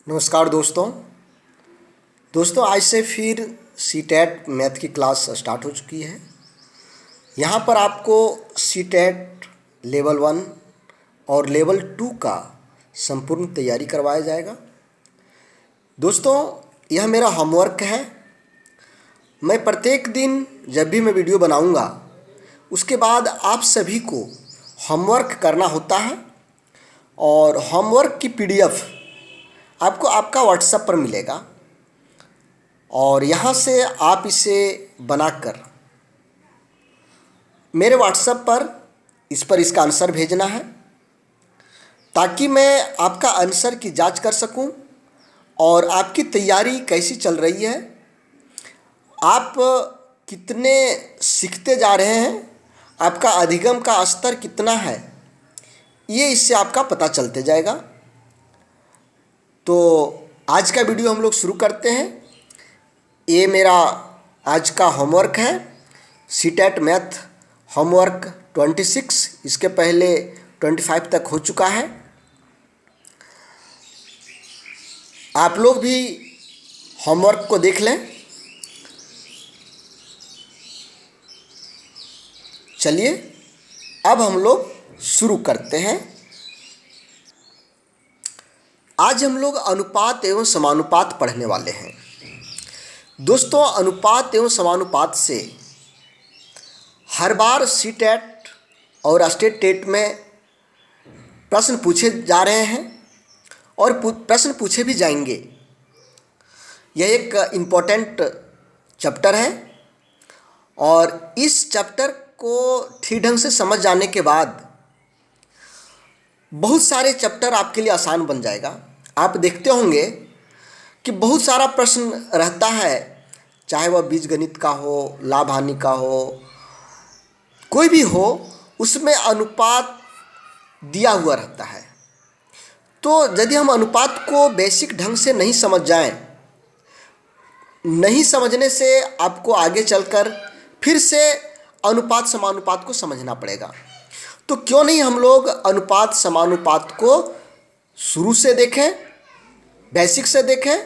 नमस्कार दोस्तों आज से फिर सीटेट मैथ की क्लास स्टार्ट हो चुकी है। यहाँ पर आपको सीटेट लेवल 1 और लेवल 2 का संपूर्ण तैयारी करवाया जाएगा। दोस्तों यह मेरा होमवर्क है। मैं प्रत्येक दिन जब भी मैं वीडियो बनाऊंगा उसके बाद आप सभी को होमवर्क करना होता है और होमवर्क की पीडीएफ आपको आपका व्हाट्सएप पर मिलेगा और यहाँ से आप इसे बनाकर मेरे व्हाट्सएप पर इसका आंसर भेजना है ताकि मैं आपका आंसर की जांच कर सकूं और आपकी तैयारी कैसी चल रही है, आप कितने सीखते जा रहे हैं, आपका अधिगम का स्तर कितना है, ये इससे आपका पता चलते जाएगा। तो आज का वीडियो हम लोग शुरू करते हैं। ये मेरा आज का होमवर्क है, सीटेट मैथ होमवर्क 26। इसके पहले 25 तक हो चुका है। आप लोग भी होमवर्क को देख लें। चलिए अब हम लोग शुरू करते हैं। आज हम लोग अनुपात एवं समानुपात पढ़ने वाले हैं। दोस्तों अनुपात एवं समानुपात से हर बार सीटेट और स्टेट टेट में प्रश्न पूछे जा रहे हैं और प्रश्न पूछे भी जाएंगे। यह एक इम्पोर्टेंट चैप्टर है और इस चैप्टर को ठीक ढंग से समझ जाने के बाद बहुत सारे चैप्टर आपके लिए आसान बन जाएगा। आप देखते होंगे कि बहुत सारा प्रश्न रहता है, चाहे वह बीजगणित का हो, लाभ हानि का हो, कोई भी हो, उसमें अनुपात दिया हुआ रहता है। तो यदि हम अनुपात को बेसिक ढंग से नहीं समझ जाएं, नहीं समझने से आपको आगे चलकर फिर से अनुपात समानुपात को समझना पड़ेगा। तो क्यों नहीं हम लोग अनुपात समानुपात को शुरू से देखें, बेसिक से देखें।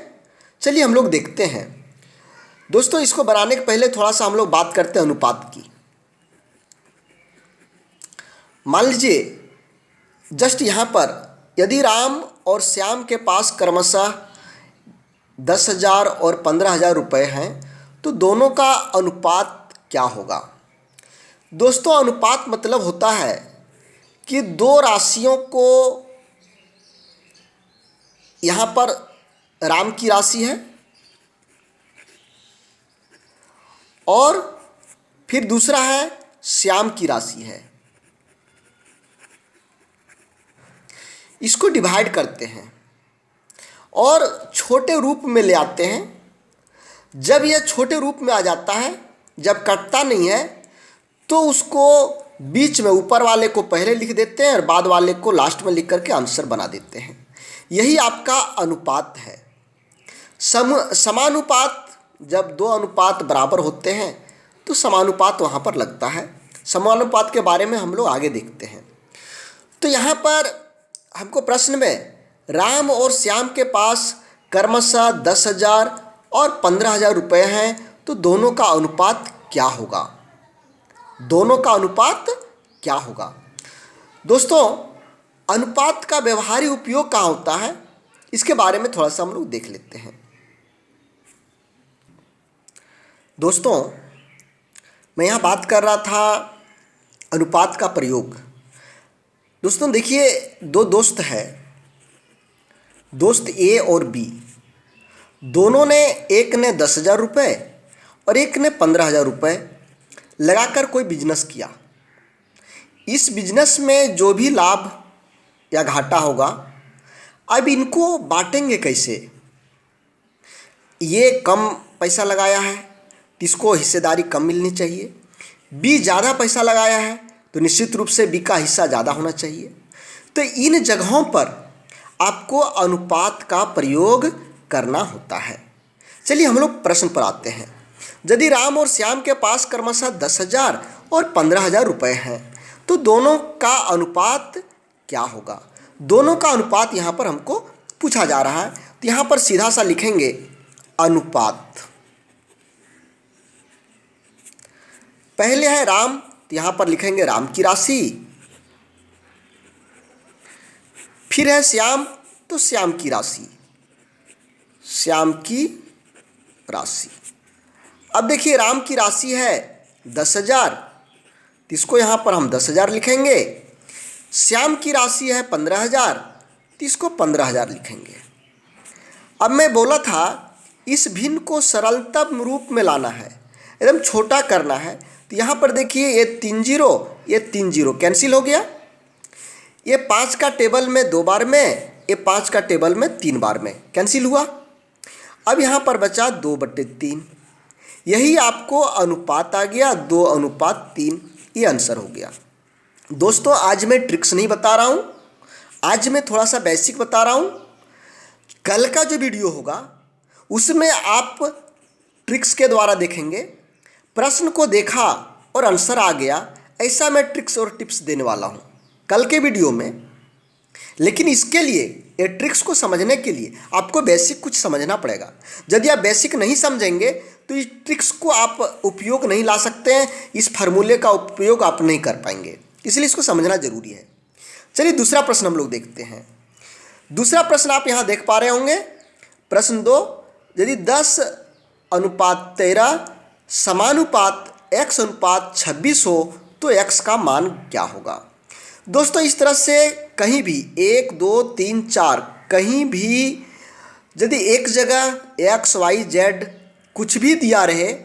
चलिए हम लोग देखते हैं। दोस्तों इसको बनाने के पहले थोड़ा सा हम लोग बात करते हैं अनुपात की। मान लीजिए जस्ट यहाँ पर यदि राम और श्याम के पास क्रमशः 10,000 और 15,000 रुपये हैं तो दोनों का अनुपात क्या होगा। दोस्तों अनुपात मतलब होता है कि दो राशियों को, यहाँ पर राम की राशि है और फिर दूसरा है श्याम की राशि है, इसको डिवाइड करते हैं और छोटे रूप में ले आते हैं। जब यह छोटे रूप में आ जाता है, जब कटता नहीं है, तो उसको बीच में ऊपर वाले को पहले लिख देते हैं और बाद वाले को लास्ट में लिख करके आंसर बना देते हैं। यही आपका अनुपात है। समानुपात, जब दो अनुपात बराबर होते हैं तो समानुपात वहाँ पर लगता है। समानुपात के बारे में हम लोग आगे देखते हैं। तो यहाँ पर हमको प्रश्न में राम और श्याम के पास क्रमशः 10,000 और 15,000 रुपये हैं तो दोनों का अनुपात क्या होगा। दोनों का अनुपात क्या होगा। दोस्तों अनुपात का व्यवहारिक उपयोग कहाँ होता है, इसके बारे में थोड़ा सा हम लोग देख लेते हैं। दोस्तों मैं यहाँ बात कर रहा था अनुपात का प्रयोग। दोस्तों देखिए दो दोस्त हैं, दोस्त ए और बी। दोनों ने, एक ने 10,000 रुपये और एक ने 15,000 रुपये लगाकर कोई बिजनेस किया। इस बिजनेस में जो भी लाभ या घाटा होगा, अब इनको बांटेंगे कैसे। ये कम पैसा लगाया है तो इसको हिस्सेदारी कम मिलनी चाहिए। बी ज़्यादा पैसा लगाया है तो निश्चित रूप से बी का हिस्सा ज़्यादा होना चाहिए। तो इन जगहों पर आपको अनुपात का प्रयोग करना होता है। चलिए हम लोग प्रश्न पर आते हैं। यदि राम और श्याम के पास क्रमशः 10,000 और 15,000 रुपये हैं तो दोनों का अनुपात क्या होगा। दोनों का अनुपात यहाँ पर हमको पूछा जा रहा है। तो यहाँ पर सीधा सा लिखेंगे अनुपात। पहले है राम, तो यहाँ पर लिखेंगे राम की राशि। फिर है श्याम, तो श्याम की राशि, श्याम की राशि। अब देखिए राम की राशि है 10,000, तो इसको यहाँ पर हम 10,000 लिखेंगे। श्याम की राशि है 15,000, तो इसको 15,000 लिखेंगे। अब मैं बोला था इस भिन्न को सरलतम रूप में लाना है, एकदम छोटा करना है। तो यहाँ पर देखिए ये 3 जीरो, ये 3 जीरो कैंसिल हो गया। ये 5 का टेबल में 2 बार में, ये 5 का टेबल में 3 बार में कैंसिल हुआ। अब यहाँ पर बचा 2/3, यही आपको अनुपात आ गया 2:3। ये आंसर हो गया। दोस्तों आज मैं ट्रिक्स नहीं बता रहा हूँ, आज मैं थोड़ा सा बेसिक बता रहा हूँ। कल का जो वीडियो होगा उसमें आप ट्रिक्स के द्वारा देखेंगे, प्रश्न को देखा और आंसर आ गया, ऐसा मैं ट्रिक्स और टिप्स देने वाला हूँ कल के वीडियो में। लेकिन इसके लिए, ये ट्रिक्स को समझने के लिए आपको बेसिक कुछ समझना पड़ेगा। यदि आप बेसिक नहीं समझेंगे तो इस ट्रिक्स को आप उपयोग नहीं ला सकते हैं, इस फार्मूले का उपयोग आप नहीं कर पाएंगे, इसलिए इसको समझना जरूरी है। चलिए दूसरा प्रश्न हम लोग देखते हैं। दूसरा प्रश्न आप यहाँ देख पा रहे होंगे, प्रश्न 2, यदि 10:13 समानुपात x/26 हो तो x का मान क्या होगा। दोस्तों इस तरह से कहीं भी 1 2 3 4 कहीं भी यदि एक जगह x y z कुछ भी दिया रहे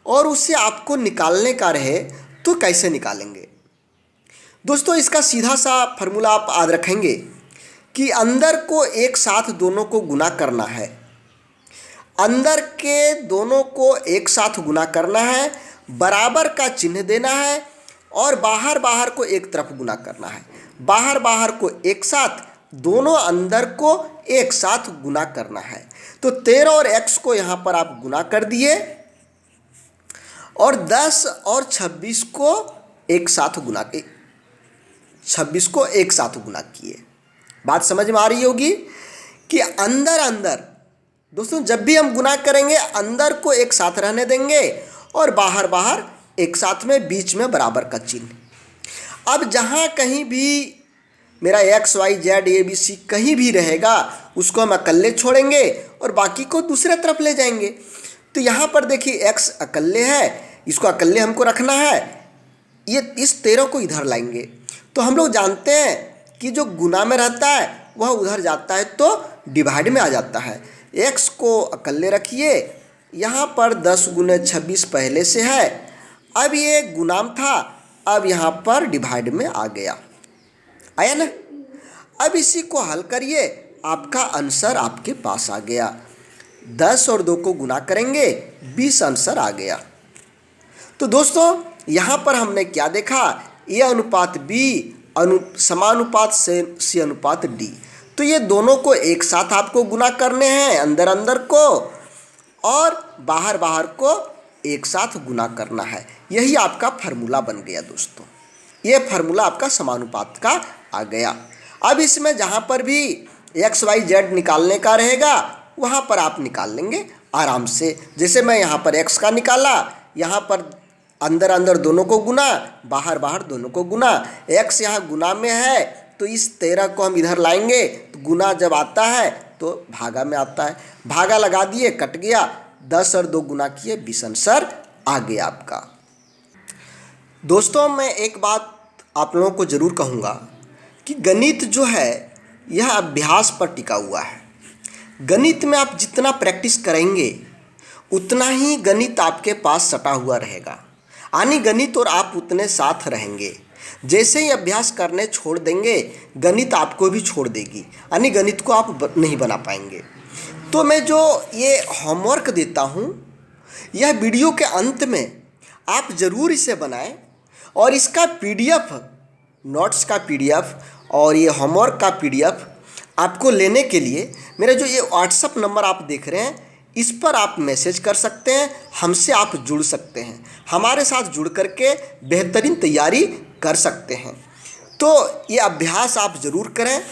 और उससे आपको निकालने का रहे तो कैसे निकालेंगे। दोस्तों इसका सीधा सा फार्मूला आप याद रखेंगे कि अंदर को एक साथ दोनों को गुना करना है, अंदर के दोनों को एक साथ गुना करना है, बराबर का चिन्ह देना है और बाहर बाहर को एक तरफ गुना करना है। बाहर बाहर को एक साथ, दोनों अंदर को एक साथ गुना करना है। तो 13 और x को यहाँ पर आप गुना कर दिए और 10 और 26 को एक साथ गुना किए, 26 को एक साथ गुना किए। बात समझ में आ रही होगी कि अंदर अंदर दोस्तों जब भी हम गुना करेंगे अंदर को एक साथ रहने देंगे और बाहर बाहर एक साथ में, बीच में बराबर का चिन्ह। अब जहाँ कहीं भी मेरा x y z a b c कहीं भी रहेगा उसको हम अकेले छोड़ेंगे और बाकी को दूसरे तरफ ले जाएंगे। तो यहाँ पर देखिए x अकेले है, इसको अकेले हमको रखना है, ये इस 13 को इधर लाएंगे। तो हम लोग जानते हैं कि जो गुना में रहता है वह उधर जाता है तो डिवाइड में आ जाता है। x को अकेले रखिए, यहाँ पर 10 गुने 26 पहले से है, अब ये गुणाम था, अब यहाँ पर डिवाइड में आ गया, आया ना। अब इसी को हल करिए, आपका आंसर आपके पास आ गया। 10 और 2 को गुना करेंगे 20 आंसर आ गया। तो दोस्तों यहाँ पर हमने क्या देखा, ए अनुपात बी समानुपात सी अनुपात डी। तो ये दोनों को एक साथ आपको गुना करने हैं, अंदर अंदर को और बाहर बाहर को एक साथ गुना करना है। यही आपका फार्मूला बन गया दोस्तों, ये फार्मूला आपका समानुपात का आ गया। अब इसमें जहाँ पर भी x y z निकालने का रहेगा वहाँ पर आप निकाल लेंगे आराम से। जैसे मैं यहाँ पर x का निकाला, यहाँ पर अंदर अंदर दोनों को गुना, बाहर बाहर दोनों को गुना। x यहाँ गुना में है तो इस 13 को हम इधर लाएंगे, तो गुना जब आता है तो भागा में आता है, भागा लगा दिए कट गया, 10 और 2 गुना किए 20 आंसर आ गया आपका। दोस्तों मैं एक बात आप लोगों को ज़रूर कहूँगा कि गणित जो है यह अभ्यास पर टिका हुआ है। गणित में आप जितना प्रैक्टिस करेंगे उतना ही गणित आपके पास सटा हुआ रहेगा, यानी गणित और आप उतने साथ रहेंगे। जैसे ही अभ्यास करने छोड़ देंगे गणित आपको भी छोड़ देगी, यानी गणित को आप नहीं बना पाएंगे। तो मैं जो ये होमवर्क देता हूँ यह वीडियो के अंत में आप ज़रूर इसे बनाएं और इसका PDF, नोट्स का PDF और ये होमवर्क का PDF आपको लेने के लिए मेरा जो ये व्हाट्सअप नंबर आप देख रहे हैं इस पर आप मैसेज कर सकते हैं, हमसे आप जुड़ सकते हैं, हमारे साथ जुड़ करके बेहतरीन तैयारी कर सकते हैं। तो ये अभ्यास आप ज़रूर करें।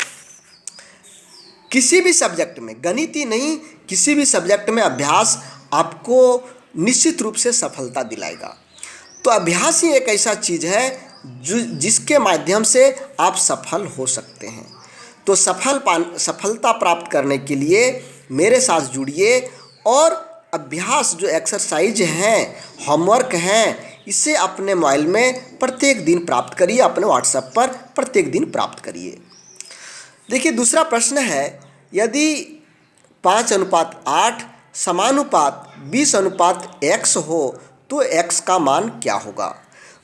किसी भी सब्जेक्ट में, गणित ही नहीं, किसी भी सब्जेक्ट में अभ्यास आपको निश्चित रूप से सफलता दिलाएगा। तो अभ्यास ही एक ऐसा चीज़ है जिसके माध्यम से आप सफल हो सकते हैं। तो सफलता प्राप्त करने के लिए मेरे साथ जुड़िए और अभ्यास जो एक्सरसाइज हैं, होमवर्क हैं, इसे अपने मोबाइल में प्रत्येक दिन प्राप्त करिए, अपने व्हाट्सएप पर प्रत्येक दिन प्राप्त करिए। देखिए दूसरा प्रश्न है, यदि 5:8 समानुपात 20:x हो तो x का मान क्या होगा।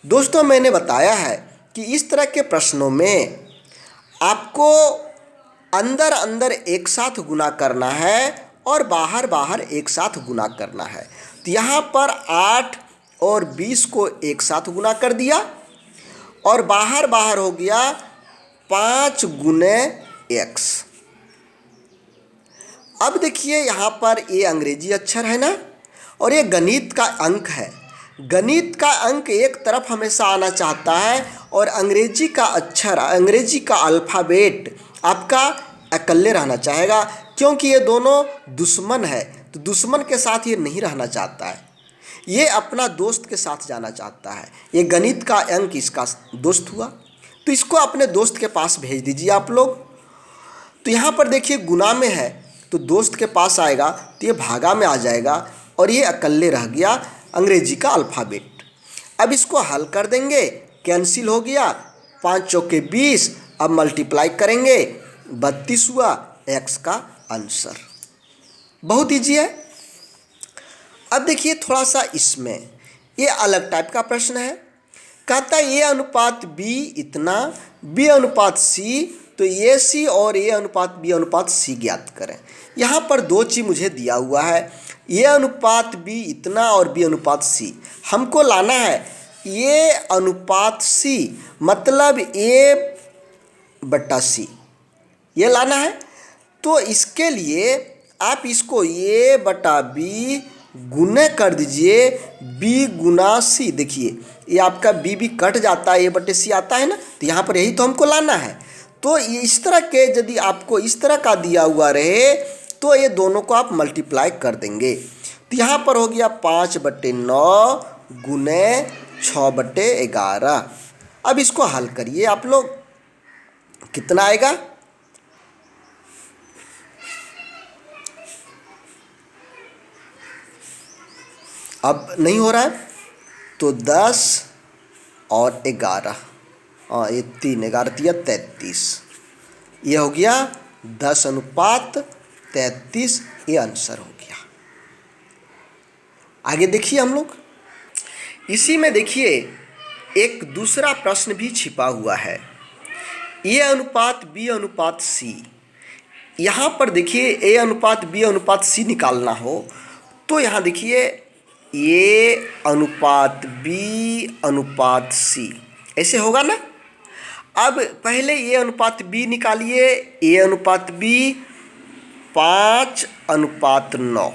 दोस्तों मैंने बताया है कि इस तरह के प्रश्नों में आपको अंदर अंदर एक साथ गुना करना है और बाहर बाहर एक साथ गुना करना है। तो यहाँ पर 8 और 20 को एक साथ गुना कर दिया और बाहर बाहर हो गया 5 गुने x। अब देखिए यहाँ पर ये अंग्रेजी अक्षर है ना, और ये गणित का अंक है। गणित का अंक एक तरफ हमेशा आना चाहता है और अंग्रेजी का अक्षर, अंग्रेजी का अल्फ़ाबेट आपका अकेले रहना चाहेगा, क्योंकि ये दोनों दुश्मन है। तो दुश्मन के साथ ये नहीं रहना चाहता है, ये अपना दोस्त के साथ जाना चाहता है। ये गणित का अंक इसका दोस्त हुआ, तो इसको अपने दोस्त के पास भेज दीजिए आप लोग। तो यहाँ पर देखिए गुना में है तो दोस्त के पास आएगा, तो ये भागा में आ जाएगा और ये अकेले रह गया अंग्रेजी का अल्फ़ाबेट। अब इसको हल कर देंगे, कैंसिल हो गया, 5 चौके 20। अब मल्टीप्लाई करेंगे, 32 हुआ x का आंसर। बहुत ईजी है। अब देखिए थोड़ा सा इसमें ये अलग टाइप का प्रश्न है। कहता है a अनुपात b इतना, b अनुपात c, तो ये c और a अनुपात b अनुपात c ज्ञात करें। यहाँ पर दो चीज़ मुझे दिया हुआ है, a अनुपात b इतना और b अनुपात c। हमको लाना है a अनुपात c, मतलब a/c, ये लाना है। तो इसके लिए आप इसको a/b गुने कर दीजिए b गुना c। देखिए ये आपका b कट जाता है, a/c आता है ना, तो यहाँ पर यही तो हमको लाना है। तो इस तरह के यदि आपको इस तरह का दिया हुआ रहे तो ये दोनों को आप मल्टीप्लाई कर देंगे। तो यहाँ पर हो गया 5/9 गुने 6/11। अब इसको हल करिए आप लोग, कितना आएगा। अब नहीं हो रहा है तो 10 और 11, ये 3, 11 तिया 33, ये हो गया 10:33, ये आंसर हो गया। आगे देखिए हम लोग, इसी में देखिए एक दूसरा प्रश्न भी छिपा हुआ है, a अनुपात b अनुपात c। यहाँ पर देखिए a अनुपात b अनुपात c निकालना हो तो यहाँ देखिए a अनुपात b अनुपात c ऐसे होगा ना। अब पहले a अनुपात b निकालिए, a अनुपात b 5:9।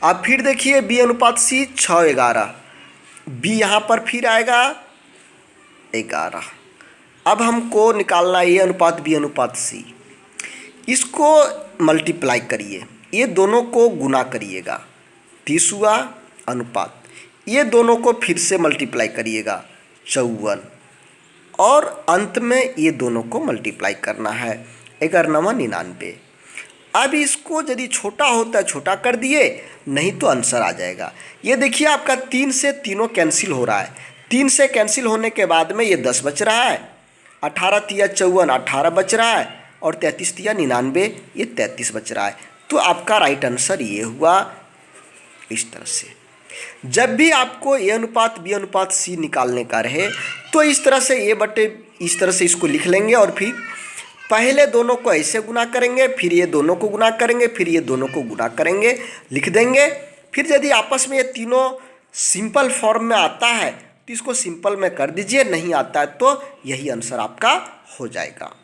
अब फिर देखिए b अनुपात c 6:11, b यहाँ पर फिर आएगा 11। अब हमको निकालना a अनुपात b अनुपात c। इसको मल्टीप्लाई करिए, ये दोनों को गुना करिएगा, 30 हुआ अनुपात, ये दोनों को फिर से मल्टीप्लाई करिएगा 54, और अंत में ये दोनों को मल्टीप्लाई करना है 11×9 99। अब इसको यदि छोटा होता है छोटा कर दिए, नहीं तो आंसर आ जाएगा। ये देखिए आपका 3 से तीनों कैंसिल हो रहा है, 3 से कैंसिल होने के बाद में ये 10 बच रहा है, 18 तिया 54 18 बच रहा है, और 33 तिया 99 ये 33 बच रहा है। तो आपका राइट आंसर ये हुआ। इस तरह से जब भी आपको a अनुपात b अनुपात c निकालने का रहे तो इस तरह से इस तरह से इसको लिख लेंगे, और फिर पहले दोनों को ऐसे गुना करेंगे, फिर ये दोनों को गुना करेंगे, फिर ये दोनों को गुना करेंगे, लिख देंगे। फिर यदि आपस में ये तीनों सिंपल फॉर्म में आता है तो इसको सिंपल में कर दीजिए, नहीं आता है तो यही आंसर आपका हो जाएगा।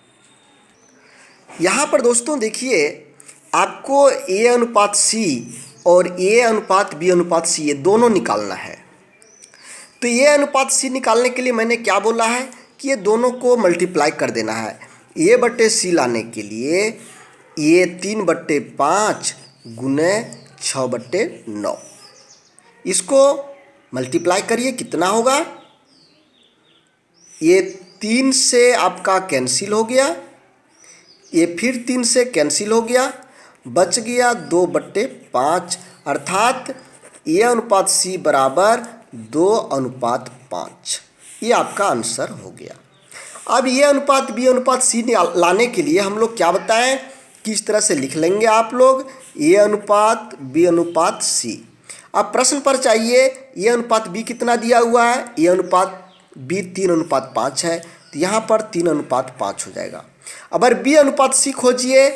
यहाँ पर दोस्तों देखिए आपको a अनुपात c और a अनुपात b अनुपात c ये दोनों निकालना है। तो a अनुपात c निकालने के लिए मैंने क्या बोला है कि ये दोनों को मल्टीप्लाई कर देना है। a/c लाने के लिए ये 3/5 गुने 6/9। इसको मल्टीप्लाई करिए, कितना होगा? ये 3 से आपका कैंसिल हो गया, ये फिर 3 से कैंसिल हो गया, बच गया 2/5, अर्थात ए अनुपात सी बराबर 2:5। ये आपका आंसर हो गया। अब ए अनुपात बी अनुपात सी लाने के लिए हम लोग क्या बताएं, किस तरह से लिख लेंगे आप लोग? ए अनुपात बी अनुपात सी। अब प्रश्न पर चाहिए ए अनुपात बी कितना दिया हुआ है? ए अनुपात बी 3:5 है, तो यहाँ पर 3:5 हो जाएगा। अगर बी अनुपात सी खोजिए,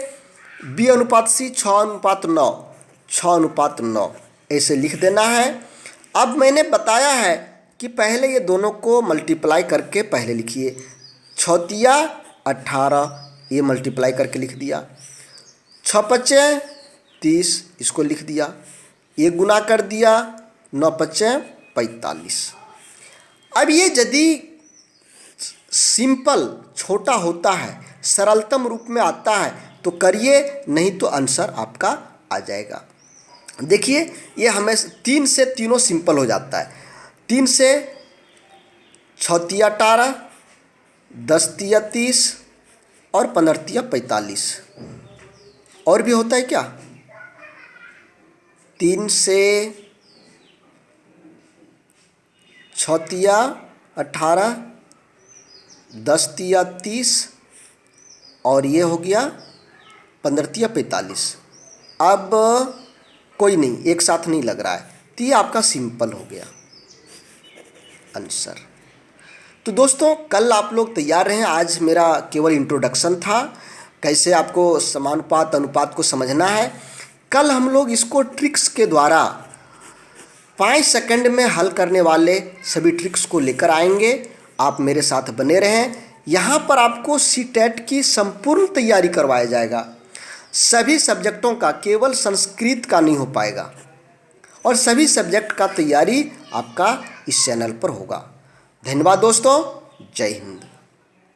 बी अनुपात सी 6:9, 6:9 ऐसे लिख देना है। अब मैंने बताया है कि पहले ये दोनों को मल्टीप्लाई करके पहले लिखिए। 6 18, ये मल्टीप्लाई करके लिख दिया। 6×5 30, इसको लिख दिया। ये गुना कर दिया, 9×5 45। अब ये यदि सिंपल छोटा होता है, सरलतम रूप में आता है तो करिए, नहीं तो आंसर आपका आ जाएगा। देखिए ये हमें 3 से तीनों सिंपल हो जाता है। 3 से 6 18, 10 30 और 15 45। और भी होता है क्या? 3 से 6 18, 10 30 और ये हो गया 15 45। अब कोई नहीं, एक साथ नहीं लग रहा है, तो ये आपका सिंपल हो गया आंसर। तो दोस्तों कल आप लोग तैयार रहें। आज मेरा केवल इंट्रोडक्शन था, कैसे आपको समानुपात अनुपात को समझना है। कल हम लोग इसको ट्रिक्स के द्वारा 5 सेकंड में हल करने वाले सभी ट्रिक्स को लेकर आएंगे। आप मेरे साथ बने रहें। यहाँ पर आपको सीटेट की संपूर्ण तैयारी करवाया जाएगा, सभी सब्जेक्टों का, केवल संस्कृत का नहीं हो पाएगा। और सभी सब्जेक्ट का तैयारी आपका इस चैनल पर होगा। धन्यवाद दोस्तों, जय हिंद।